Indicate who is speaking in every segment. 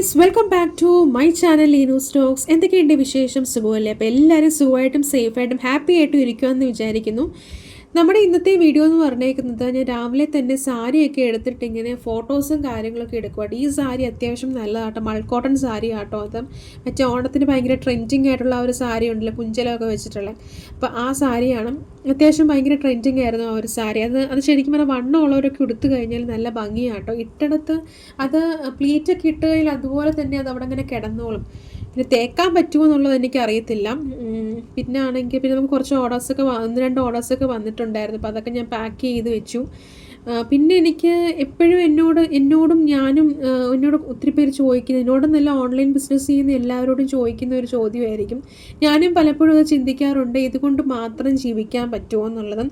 Speaker 1: Guys, welcome back to my channel Leenu Stokes. എന്തൊക്കെയുണ്ട് വിശേഷം? സുഖമല്ലേ? അപ്പോൾ എല്ലാവരും സുഖമായിട്ടും സേഫായിട്ടും ഹാപ്പി ആയിട്ടും ഇരിക്കുമെന്ന് വിചാരിക്കുന്നു. നമ്മുടെ ഇന്നത്തെ വീഡിയോ എന്ന് പറഞ്ഞേക്കുന്നത്, ഞാൻ രാവിലെ തന്നെ സാരിയൊക്കെ എടുത്തിട്ട് ഇങ്ങനെ ഫോട്ടോസും കാര്യങ്ങളൊക്കെ എടുക്കുവാട്ടോ. ഈ സാരി അത്യാവശ്യം നല്ലതാട്ടോ, മൾക്കോട്ടൺ സാരി ആട്ടോ. അത് മറ്റേ ഓണത്തിന് ഭയങ്കര ട്രെൻഡിങ് ആയിട്ടുള്ള ആ ഒരു സാരി ഉണ്ടല്ലോ, കുഞ്ചലമൊക്കെ വെച്ചിട്ടുള്ളത്. അപ്പോൾ ആ സാരിയാണ് അത്യാവശ്യം ഭയങ്കര ട്രെൻഡിങ് ആയിരുന്നു ആ ഒരു സാരി. അത് ശരിക്കും പറഞ്ഞാൽ വണ്ണമുള്ളവരൊക്കെ എടുത്തു കഴിഞ്ഞാൽ നല്ല ഭംഗിയാട്ടോ. ഇട്ടടുത്ത് അത് പ്ലീറ്റൊക്കെ ഇട്ട് കഴിഞ്ഞാൽ അതുപോലെ തന്നെ അത് അവിടെ അങ്ങനെ കിടന്നോളും. പിന്നെ തേക്കാൻ പറ്റുമോ എന്നുള്ളത് എനിക്കറിയത്തില്ല. പിന്നെ ആണെങ്കിൽ പിന്നെ നമുക്ക് കുറച്ച് ഓർഡേഴ്സൊക്കെ 1-2 ഓർഡേഴ്സൊക്കെ വന്നിട്ടുണ്ടായിരുന്നു. അപ്പോൾ അതൊക്കെ ഞാൻ പാക്ക് ചെയ്ത് വെച്ചു. പിന്നെ എനിക്ക് എപ്പോഴും എന്നോടും എന്നോട് ഒത്തിരി പേര് ചോദിക്കുന്നത്, എന്നോടൊന്നല്ല ഓൺലൈൻ ബിസിനസ് ചെയ്യുന്ന എല്ലാവരോടും ചോദിക്കുന്ന ഒരു ചോദ്യമായിരിക്കും. ഞാനും പലപ്പോഴും അത് ചിന്തിക്കാറുണ്ട്, ഇതുകൊണ്ട് മാത്രം ജീവിക്കാൻ പറ്റുമോ എന്നുള്ളത്.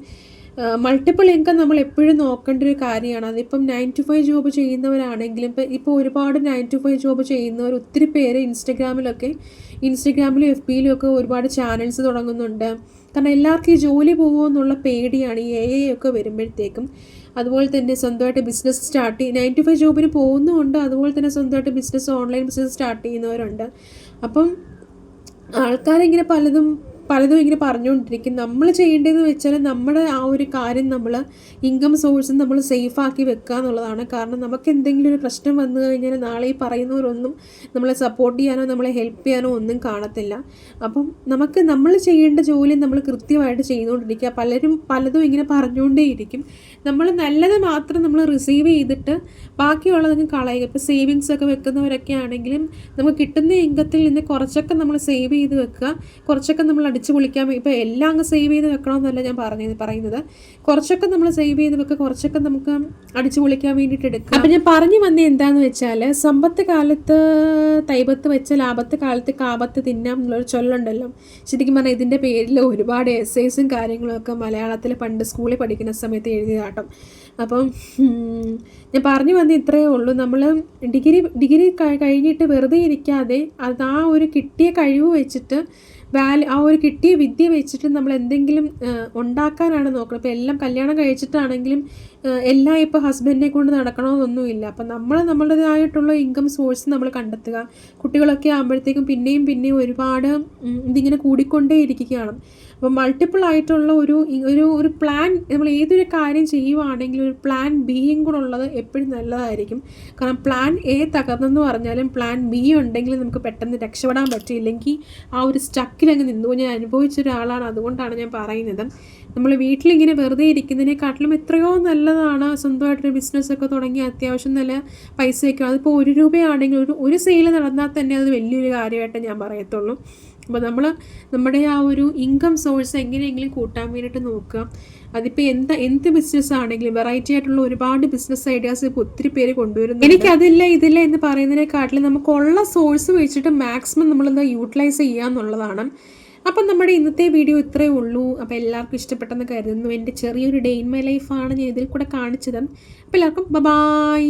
Speaker 1: മൾട്ടിപ്പിൾ ഇൻകം നമ്മൾ എപ്പോഴും നോക്കേണ്ട ഒരു കാര്യമാണ്. അതിപ്പം 9 to 5 ജോബ് ചെയ്യുന്നവരാണെങ്കിലും ഇപ്പോൾ ഒരുപാട് 9 to 5 ജോബ് ചെയ്യുന്നവർ ഒത്തിരി പേര് ഇൻസ്റ്റഗ്രാമിലും എഫ് ബിയിലും ഒക്കെ ഒരുപാട് ചാനൽസ് തുടങ്ങുന്നുണ്ട്. കാരണം എല്ലാവർക്കും ഈ ജോലി പോകുമോ എന്നുള്ള പേടിയാണ് ഈ AI ഒക്കെ വരുമ്പോഴത്തേക്കും. അതുപോലെ തന്നെ സ്വന്തമായിട്ട് ബിസിനസ് 9 to 5 ജോബിന് പോകുന്നുമുണ്ട്. അതുപോലെ തന്നെ സ്വന്തമായിട്ട് ഓൺലൈൻ ബിസിനസ് സ്റ്റാർട്ട് ചെയ്യുന്നവരുണ്ട്. അപ്പം ആൾക്കാരിങ്ങനെ പലതും ഇങ്ങനെ പറഞ്ഞുകൊണ്ടിരിക്കും. നമ്മൾ ചെയ്യേണ്ടതെന്ന് വെച്ചാൽ നമ്മുടെ ആ ഒരു കാര്യം, നമ്മൾ ഇൻകം സോഴ്സ് നമ്മൾ സേഫാക്കി വെക്കുക എന്നുള്ളതാണ്. കാരണം നമുക്ക് എന്തെങ്കിലും ഒരു പ്രശ്നം വന്നു കഴിഞ്ഞാൽ നാളെ ഈ പറയുന്നവരൊന്നും നമ്മളെ സപ്പോർട്ട് ചെയ്യാനോ നമ്മളെ ഹെൽപ്പ് ചെയ്യാനോ ഒന്നും കാണത്തില്ല. അപ്പം നമ്മൾ ചെയ്യേണ്ട ജോലി നമ്മൾ കൃത്യമായിട്ട് ചെയ്തുകൊണ്ടിരിക്കുക. പലതും ഇങ്ങനെ പറഞ്ഞുകൊണ്ടേയിരിക്കും. നമ്മൾ നല്ലത് മാത്രം നമ്മൾ റിസീവ് ചെയ്തിട്ട് ബാക്കിയുള്ളതൊക്കെ കളയുക. ഇപ്പോൾ സേവിങ്സ് ഒക്കെ വെക്കുന്നവരൊക്കെ ആണെങ്കിലും നമുക്ക് കിട്ടുന്ന ഇൻകത്തിൽ നിന്ന് കുറച്ചൊക്കെ നമ്മൾ സേവ് ചെയ്ത് വെക്കുക, കുറച്ചൊക്കെ നമ്മൾ അടിച്ചു പൊളിക്കാൻ. ഇപ്പോൾ എല്ലാം അങ്ങ് സേവ് ചെയ്ത് വെക്കണമെന്നല്ല ഞാൻ പറയുന്നത്. കുറച്ചൊക്കെ നമ്മൾ സേവ് ചെയ്ത് വെക്കുക, കുറച്ചൊക്കെ നമുക്ക് അടിച്ചു പൊളിക്കാൻ വേണ്ടിയിട്ട് എടുക്കുക. അപ്പം ഞാൻ പറഞ്ഞു വന്നത് എന്താണെന്ന് വെച്ചാൽ, സമ്പത്ത് കാലത്ത് തൈപത്ത് വെച്ചാൽ ആപത്ത് കാലത്ത് കാപത്ത് തിന്നാം എന്നുള്ളൊരു ചൊല്ലുണ്ടല്ലോ. ശരിക്കും പറഞ്ഞാൽ ഇതിൻ്റെ പേരിൽ ഒരുപാട് എസ്സേസും കാര്യങ്ങളൊക്കെ മലയാളത്തിൽ പണ്ട് സ്കൂളിൽ പഠിക്കുന്ന സമയത്ത് എഴുതിയതാട്ടോ. അപ്പം ഞാൻ പറഞ്ഞു വന്നത് ഇത്രയേ ഉള്ളൂ. നമ്മൾ ഡിഗ്രി കഴിഞ്ഞിട്ട് വെറുതെ ഇരിക്കാതെ അത് ആ ഒരു കിട്ടിയ കഴിവ് വെച്ചിട്ട് ആ ഒരു കിട്ടിയ വിദ്യ വെച്ചിട്ട് നമ്മൾ എന്തെങ്കിലും ഉണ്ടാക്കാനാണ് നോക്കുന്നത്. ഇപ്പോൾ എല്ലാം കല്യാണം കഴിച്ചിട്ടാണെങ്കിലും എല്ലാം ഇപ്പോൾ ഹസ്ബൻഡിനെ കൊണ്ട് നടക്കണമെന്നൊന്നുമില്ല. അപ്പം നമ്മളുടേതായിട്ടുള്ള ഇൻകം സോഴ്സ് നമ്മൾ കണ്ടെത്തുക. കുട്ടികളൊക്കെ ആകുമ്പോഴത്തേക്കും പിന്നെയും ഒരുപാട് ഇതിങ്ങനെ കൂടിക്കൊണ്ടേ ഇരിക്കുകയാണ്. അപ്പോൾ മൾട്ടിപ്പിൾ ആയിട്ടുള്ള ഒരു പ്ലാൻ, നമ്മൾ ഏതൊരു കാര്യം ചെയ്യുവാണെങ്കിലും ഒരു പ്ലാൻ ബിയും കൂടെ ഉള്ളത് എപ്പോഴും നല്ലതായിരിക്കും. കാരണം പ്ലാൻ എ തകർന്നെന്ന് പറഞ്ഞാലും പ്ലാൻ ബി ഉണ്ടെങ്കിൽ നമുക്ക് പെട്ടെന്ന് രക്ഷപ്പെടാൻ പറ്റും. ഇല്ലെങ്കിൽ ആ ഒരു സ്റ്റക്കിലങ്ങ് നിന്നു. ഞാൻ അനുഭവിച്ച ഒരാളാണ്, അതുകൊണ്ടാണ് ഞാൻ പറയുന്നത്. നമ്മൾ വീട്ടിലിങ്ങനെ വെറുതെ ഇരിക്കുന്നതിനെക്കാട്ടിലും എത്രയോ നല്ലതാണ് സ്വന്തമായിട്ടൊരു ബിസിനസ്സൊക്കെ തുടങ്ങി അത്യാവശ്യം നല്ല പൈസയൊക്കെ. അതിപ്പോൾ 1 രൂപയാണെങ്കിൽ ഒരു സെയിൽ നടന്നാൽ തന്നെ അത് വലിയൊരു കാര്യമായിട്ട് ഞാൻ പറയത്തുള്ളൂ. അപ്പോൾ നമ്മുടെ ആ ഒരു ഇൻകം സോഴ്സ് എങ്ങനെയെങ്കിലും കൂട്ടാൻ വേണ്ടിയിട്ട് നോക്കുക. അതിപ്പോൾ എന്ത് ബിസിനസ് ആണെങ്കിലും വെറൈറ്റി ആയിട്ടുള്ള ഒരുപാട് ബിസിനസ് ഐഡിയാസ് ഇപ്പോൾ ഒത്തിരി പേര് കൊണ്ടുവരുന്നു. എനിക്കതില്ല ഇതില്ല എന്ന് പറയുന്നതിനെക്കാട്ടിലും നമുക്കുള്ള സോഴ്സ് വെച്ചിട്ട് മാക്സിമം നമ്മളെന്താ യൂട്ടിലൈസ് ചെയ്യുക എന്നുള്ളതാണ്. അപ്പം നമ്മുടെ ഇന്നത്തെ വീഡിയോ ഇത്രയേ ഉള്ളൂ. അപ്പോൾ എല്ലാവർക്കും ഇഷ്ടപ്പെട്ടെന്ന് കരുതുന്നു. എൻ്റെ ചെറിയൊരു ഡേ ഇൻ മൈ ലൈഫാണ് ഞാൻ ഇതിൽ കൂടെ കാണിച്ചത്. അപ്പോൾ എല്ലാവർക്കും ബൈ.